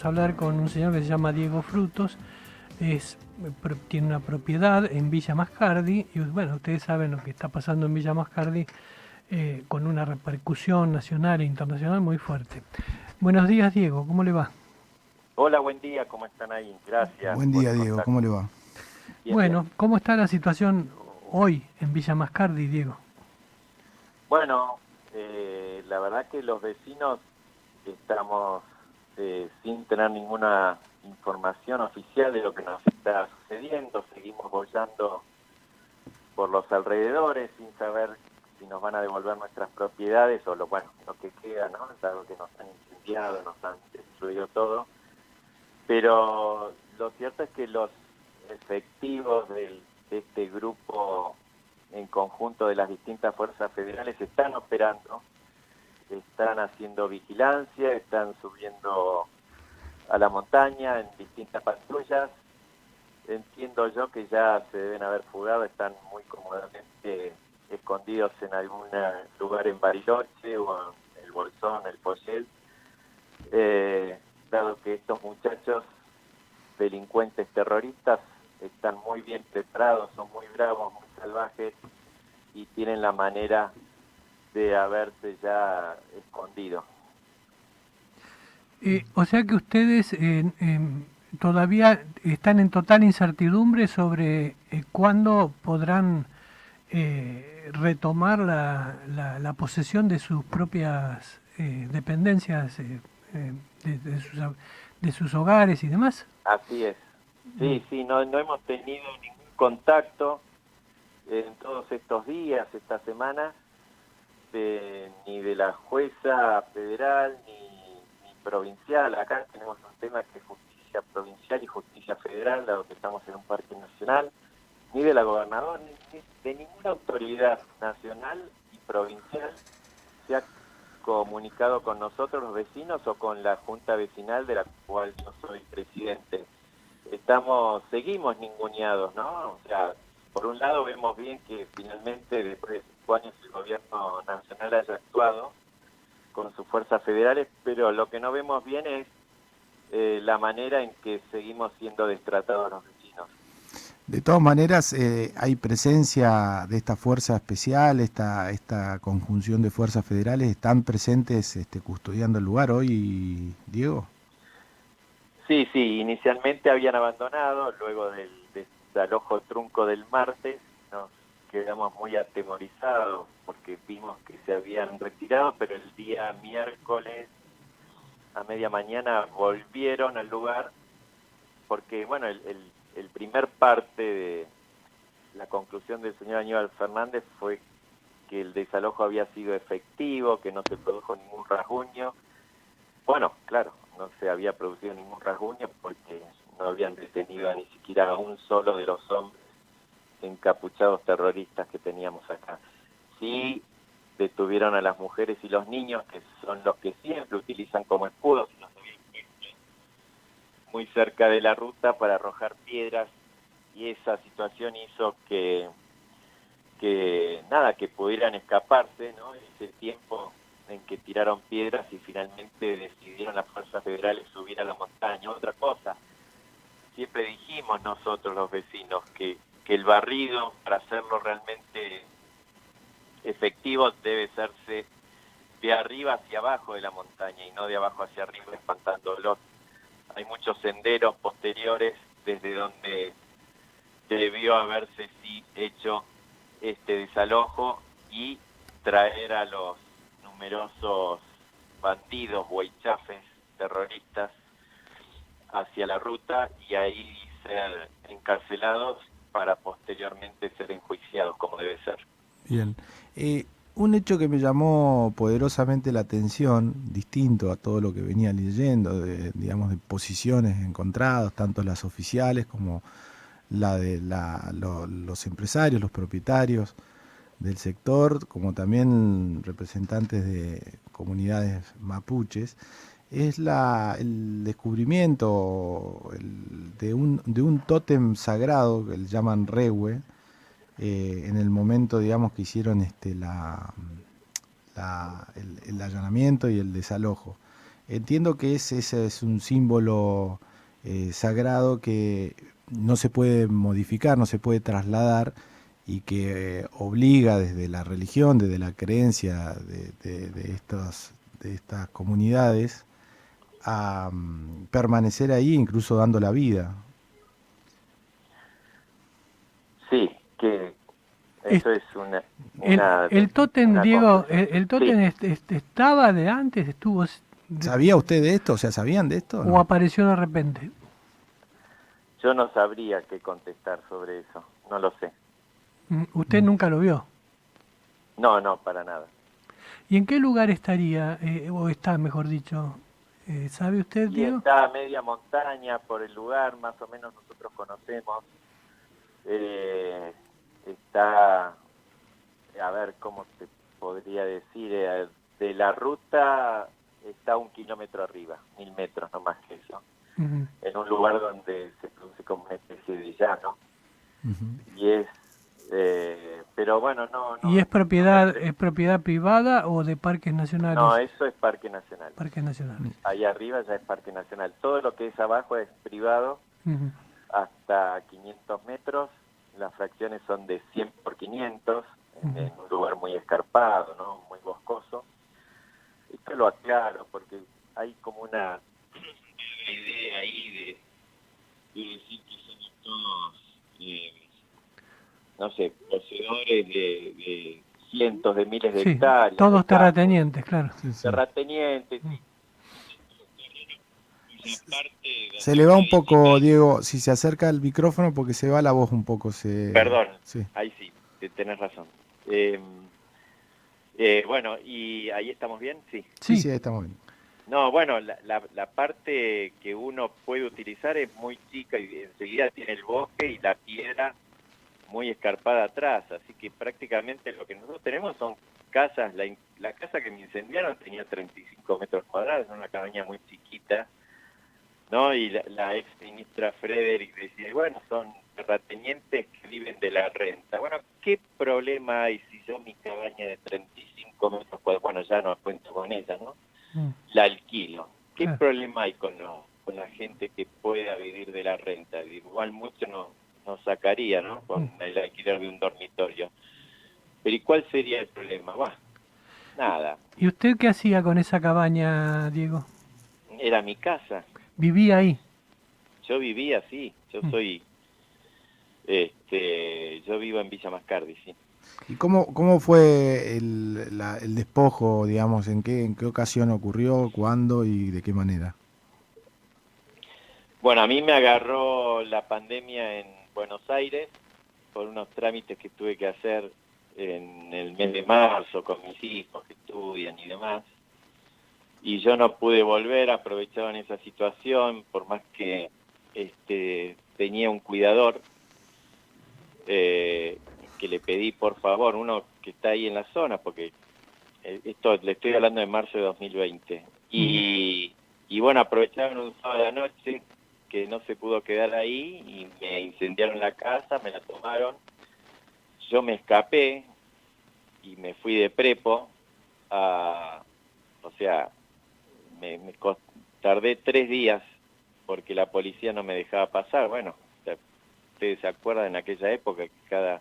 vamos a hablar con un señor que se llama Diego Frutos. Tiene una propiedad en Villa Mascardi y bueno, ustedes saben lo que está pasando en Villa Mascardi, con una repercusión nacional e internacional muy fuerte. Buenos días, Diego, ¿cómo le va? Hola, buen día, ¿cómo están ahí? Gracias Buen por día, el Diego, contacto. ¿cómo le va? Bien, bien. Bueno, ¿cómo está la situación hoy en Villa Mascardi, Diego? Bueno, la verdad que los vecinos estamos sin tener ninguna información oficial de lo que nos está sucediendo. Seguimos boyando por los alrededores sin saber si nos van a devolver nuestras propiedades o lo que queda, ¿no? Dado que nos han incendiado, nos han destruido todo. Pero lo cierto es que los efectivos de este grupo en conjunto de las distintas fuerzas federales están operando, están haciendo vigilancia, están subiendo a la montaña en distintas patrullas. Entiendo yo que ya se deben haber fugado, están muy cómodamente escondidos en algún lugar en Bariloche o en el Bolsón, el Poyel, dado que estos muchachos delincuentes terroristas están muy bien preparados, son muy bravos, muy salvajes y tienen la manera de haberse ya escondido. O sea que ustedes todavía están en total incertidumbre sobre cuándo podrán retomar la posesión de sus propias dependencias, de sus hogares y demás. Así es. Sí, sí, no hemos tenido ningún contacto en todos estos días, esta semana, ni de la jueza federal ni provincial. Acá tenemos un tema que es justicia provincial y justicia federal, dado que estamos en un parque nacional, ni de la gobernadora, ni de ninguna autoridad nacional y provincial se ha comunicado con nosotros los vecinos o con la junta vecinal de la cual yo soy presidente. Seguimos ninguneados, ¿no? O sea, por un lado vemos bien que finalmente después de 5 años el gobierno nacional haya actuado con sus fuerzas federales, pero lo que no vemos bien es la manera en que seguimos siendo destratados los vecinos. De todas maneras, hay presencia de esta fuerza especial, esta conjunción de fuerzas federales, ¿están presentes custodiando el lugar hoy, Diego? Sí, sí, inicialmente habían abandonado, luego del desalojo trunco del martes, nos quedamos muy atemorizados porque vimos que se habían retirado, pero el día miércoles a media mañana volvieron al lugar porque, bueno, el primer parte de la conclusión del señor Aníbal Fernández fue que el desalojo había sido efectivo, que no se produjo ningún rasguño. Bueno, claro, no se había producido ningún rasguño porque no habían detenido a ni siquiera a un solo de los hombres encapuchados terroristas que teníamos acá. Sí detuvieron a las mujeres y los niños, que son los que siempre utilizan como escudos, y los habían puesto muy cerca de la ruta para arrojar piedras, y esa situación hizo que que pudieran escaparse, ¿no? Ese tiempo en que tiraron piedras y finalmente decidieron las fuerzas federales subir a la montaña. Otra cosa, siempre dijimos nosotros los vecinos que el barrido, para hacerlo realmente efectivo, debe hacerse de arriba hacia abajo de la montaña y no de abajo hacia arriba espantándolos. Hay muchos senderos posteriores desde donde debió haberse sí hecho este desalojo y traer a los numerosos bandidos, huaychafes, terroristas hacia la ruta y ahí ser encarcelados para posteriormente ser enjuiciados como debe ser. Bien. Un hecho que me llamó poderosamente la atención, distinto a todo lo que venía leyendo, digamos, de posiciones encontradas, tanto las oficiales como la de los empresarios, los propietarios del sector, como también representantes de comunidades mapuches, es el descubrimiento de un tótem sagrado que le llaman Rehue, en el momento, digamos, que hicieron el allanamiento y el desalojo. entiendo que ese es un símbolo sagrado que no se puede modificar, no se puede trasladar y que obliga desde la religión, desde la creencia de estas comunidades a permanecer ahí, incluso dando la vida. Sí, que Es- eso es una, el tótem, una Diego, conclusión. el Sí, tótem estaba de antes, estuvo ¿Sabía usted de esto? O sea, ¿sabían de esto o o no? apareció de repente. yo no sabría qué contestar sobre eso, no lo sé. Usted nunca lo vio. No, no, para nada. ¿Y en qué lugar estaría, o está, mejor dicho? ¿Sabe usted, Y Diego? está a media montaña por el lugar, más o menos nosotros conocemos. Eh, Está, a ver, ¿cómo te podría decir? De la ruta está 1 kilómetro arriba, 1000 metros, no más que eso. Ujú. En un lugar donde se produce como una especie de llano. Ujú. Y es, pero bueno, ¿Y no me es propiedad privada o de parques no, nacionales? eso es Parque Nacional. Parques nacionales. Ahí arriba ya es Parque Nacional. Todo lo que es abajo es privado Ujú. hasta 500 metros. Las fracciones son de 100 por 500 en un lugar muy escarpado, ¿no? Muy boscoso. Esto lo aclaro porque hay como una idea ahí de decir que somos todos, no sé, poseedores de cientos de miles de Sí, hectáreas de todos campo, terratenientes, claro. Sí, sí. terratenientes, Mm. y parte Se donde le va uno un dice, poco, Diego, si se acerca al micrófono porque se va la voz un poco. perdón, Sí, ahí sí, tenés razón. Bueno, y ahí estamos bien, sí. sí, Sí, sí, ahí estamos bien. No, bueno, la parte que uno puede utilizar es muy chica y enseguida tiene el bosque y la piedra muy escarpada atrás, así que prácticamente lo que nosotros tenemos son casas. La casa que me incendiaron tenía 35 metros cuadrados, una cabaña muy chiquita, ¿no? Y la ex ministra Frederick decía, bueno, son terratenientes que viven de la renta. Bueno, ¿qué problema hay si yo mi cabaña de 35 metros cuadrados, bueno, ya no cuento con ella, ¿no? mm, La alquilo. ¿Qué claro. problema hay con la gente que pueda vivir de la renta? Igual mucho no sacaría, ¿no? Con el alquiler de un dormitorio. Pero ¿y cuál sería el problema? Bueno, nada. ¿Y usted qué hacía con esa cabaña, Diego? Era mi casa. Vivía ahí. Yo vivía así. Mm. Yo vivo en Villa Mascardi, sí. ¿Y cómo fue el despojo, digamos, en qué ocasión ocurrió, cuándo y de qué manera? Bueno, a mí me agarró la pandemia en Buenos Aires por unos trámites que tuve que hacer en el mes de marzo con mis hijos que estudian y demás. Y yo no pude volver, aprovechaban esa situación, por más que tenía un cuidador que le pedí por favor, uno que está ahí en la zona, porque esto le estoy hablando de marzo de 2020. Y bueno, aprovecharon un sábado de la noche que no se pudo quedar ahí y me incendiaron la casa, me la tomaron. Yo me escapé y me fui de prepo o sea, tardé 3 días porque la policía no me dejaba pasar. Bueno, ustedes se acuerdan en aquella época que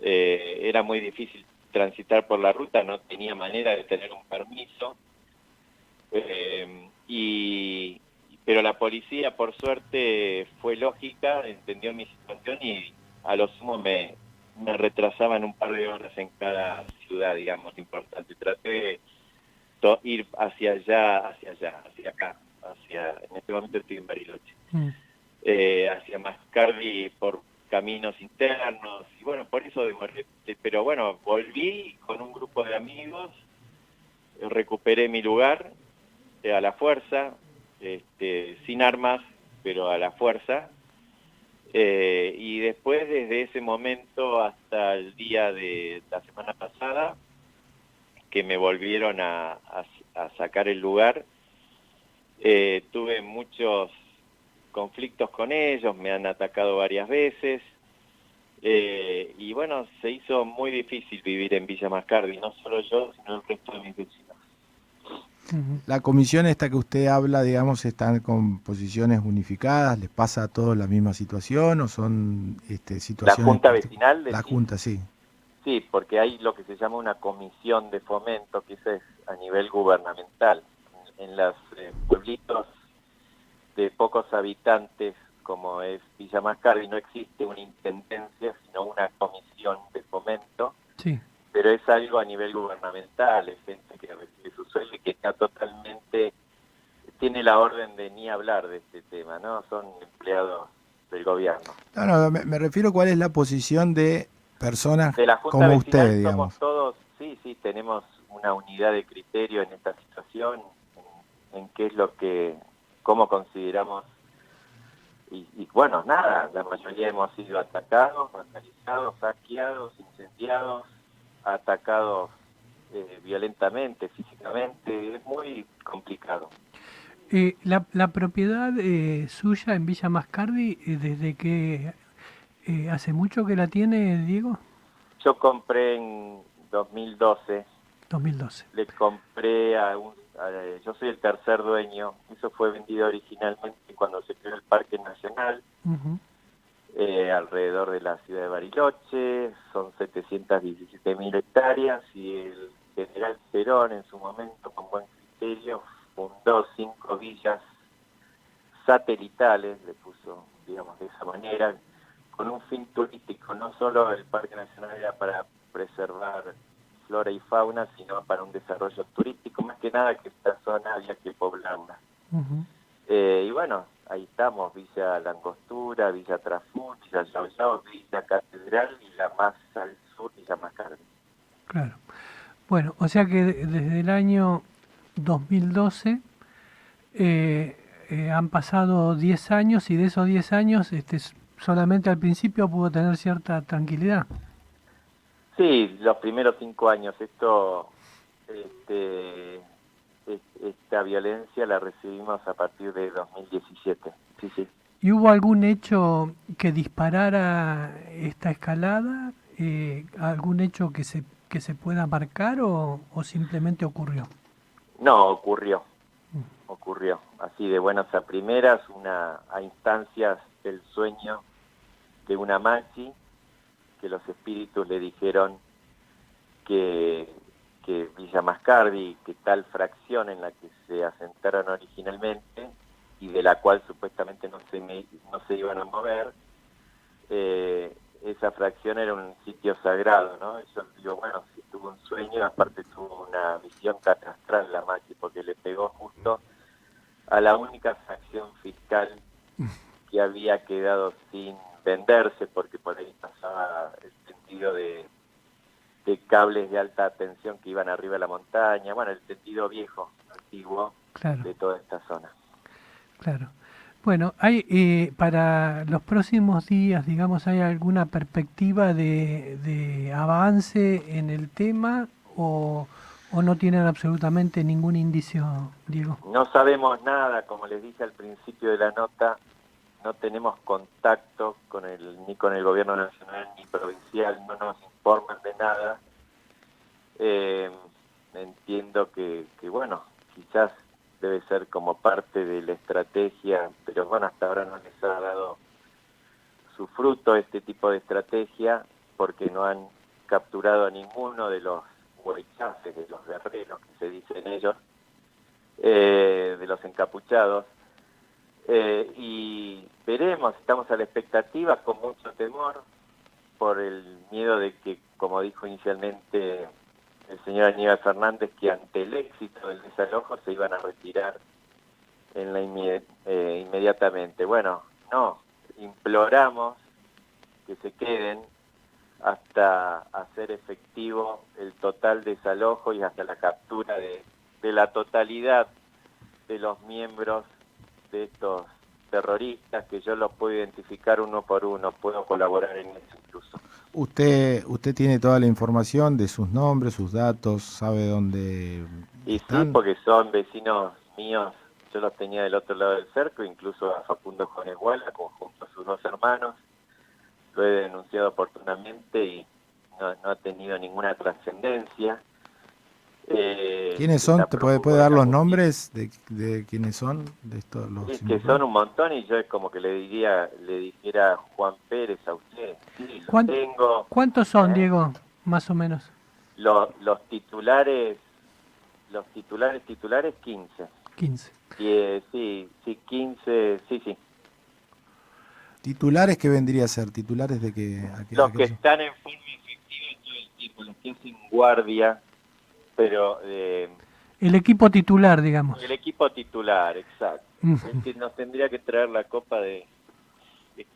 era muy difícil transitar por la ruta, no tenía manera de tener un permiso. Pero la policía, por suerte, fue lógica, entendió mi situación y a lo sumo me retrasaban un par de horas en cada ciudad, digamos, importante. Traté de ir hacia acá, en este momento estoy en Bariloche, Mm. hacia Mascardi por caminos internos, y bueno, por eso demoré, pero bueno, volví con un grupo de amigos, recuperé mi lugar a la fuerza, sin armas, pero a la fuerza, y después desde ese momento hasta el día de la semana pasada, que me volvieron a sacar el lugar, tuve muchos conflictos con ellos, me han atacado varias veces, y bueno, se hizo muy difícil vivir en Villa Mascardi, no solo yo, sino el resto de mis vecinos. Ujú. La comisión esta que usted habla, digamos, están con posiciones unificadas, ¿les pasa a todos la misma situación o son La situaciones Junta particulares? Vecinal, La decís. Junta, sí. Sí, porque hay lo que se llama una comisión de fomento, que eso es a nivel gubernamental. En los pueblitos de pocos habitantes, como es Villa Mascardi, no existe una intendencia, sino una comisión de fomento, Sí, pero es algo a nivel gubernamental, es gente que recibe su sueldo y que está totalmente, tiene la orden de ni hablar de este tema, ¿no? Son empleados del gobierno. No, no, me refiero cuál es la posición de personas De la Junta como Vecinal usted, somos digamos. todos, sí, sí, tenemos una unidad de criterio en esta situación, en qué es lo que, cómo consideramos, y bueno, nada, la mayoría hemos sido atacados, vandalizados, saqueados, incendiados, atacados violentamente, físicamente, es muy complicado. la propiedad suya en Villa Mascardi, ¿desde que hace mucho que la tiene, Diego? Yo compré en 2012, 2012. le compré yo soy el tercer dueño, eso fue vendido originalmente cuando se creó el Parque Nacional, Ujú. alrededor de la ciudad de Bariloche, son 717.000 hectáreas, y el general Cerón en su momento, con buen criterio, fundó 5 villas satelitales, le puso, digamos, de esa manera, con un fin turístico. No solo el Parque Nacional era para preservar flora y fauna, sino para un desarrollo turístico, más que nada que esta zona había que poblarla. Ujú. Y bueno, ahí estamos, Villa Langostura, Villa Trafú, Villa Yao Yao, Villa Catedral y la más al sur, Villa Mascardi. Claro. Bueno, o sea que desde el año 2012 eh, han pasado 10 años y de esos 10 años solamente al principio pudo tener cierta tranquilidad. Sí, los primeros 5 años, esta violencia la recibimos a partir de 2017. Sí, sí. ¿Y hubo algún hecho que disparara esta escalada? ¿Algún hecho que se pueda marcar o simplemente ocurrió? No, ocurrió. Así de buenas a primeras, a instancias del sueño de una machi, que los espíritus le dijeron que, que Villa Mascardi, que tal fracción en la que se asentaron originalmente y de la cual supuestamente no se iban a mover, esa fracción era un sitio sagrado, ¿no? Yo digo, bueno, si tuvo un sueño, aparte tuvo una visión catastral la machi, porque le pegó justo a la única fracción fiscal que había quedado sin venderse, porque por ahí pasaba el sentido de cables de alta tensión que iban arriba de la montaña, bueno, el sentido viejo, antiguo, Claro, de toda esta zona. claro. Bueno, hay para los próximos días, digamos, ¿hay alguna perspectiva de avance en el tema o no tienen absolutamente ningún indicio, Diego? No sabemos nada, como les dije al principio de la nota, no tenemos contacto ni con el gobierno nacional ni provincial, no nos informan de nada. Eh, Entiendo que, bueno, quizás debe ser como parte de la estrategia, pero bueno, hasta ahora no les ha dado su fruto este tipo de estrategia, porque no han capturado a ninguno de los huaychases, de los guerreros que se dicen ellos, de los encapuchados. Y veremos, estamos a la expectativa con mucho temor por el miedo de que, como dijo inicialmente el señor Aníbal Fernández, que ante el éxito del desalojo se iban a retirar inmediatamente. Bueno, no, imploramos que se queden hasta hacer efectivo el total desalojo y hasta la captura de la totalidad de los miembros de estos terroristas, que yo los puedo identificar uno por uno, puedo colaborar en eso incluso. Usted tiene toda la información de sus nombres, sus datos, sabe dónde Y sí, están. porque son vecinos míos, yo los tenía del otro lado del cerco, incluso a Facundo Joneguala, junto a sus 2 hermanos, lo he denunciado oportunamente y no ha tenido ninguna trascendencia. ¿Quiénes son? la ¿Te puede prófuga de dar la los justicia. nombres de quiénes son? De estos, los Sí, que son involucrados? un montón y yo es como que le dijera Juan Pérez a usted. Sí, lo ¿Cuán- tengo. ¿Cuántos son, ¿Eh? Diego? Más o menos. Los titulares, titulares 15. 15. Y, sí, 15, sí. ¿Titulares qué vendría a ser? ¿Titulares de qué? Los que están en forma efectiva todo el tiempo, los que hacen guardia, pero El equipo titular, digamos. el equipo titular, exacto. El que nos tendría que traer la Copa de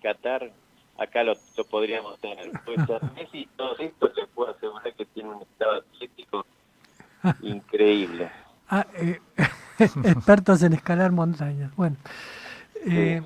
Qatar, acá lo podríamos tener. Puede ser Messi y todo esto, le puedo asegurar que tiene un estado atlético increíble. Ah, expertos en escalar montañas. Bueno, Sí.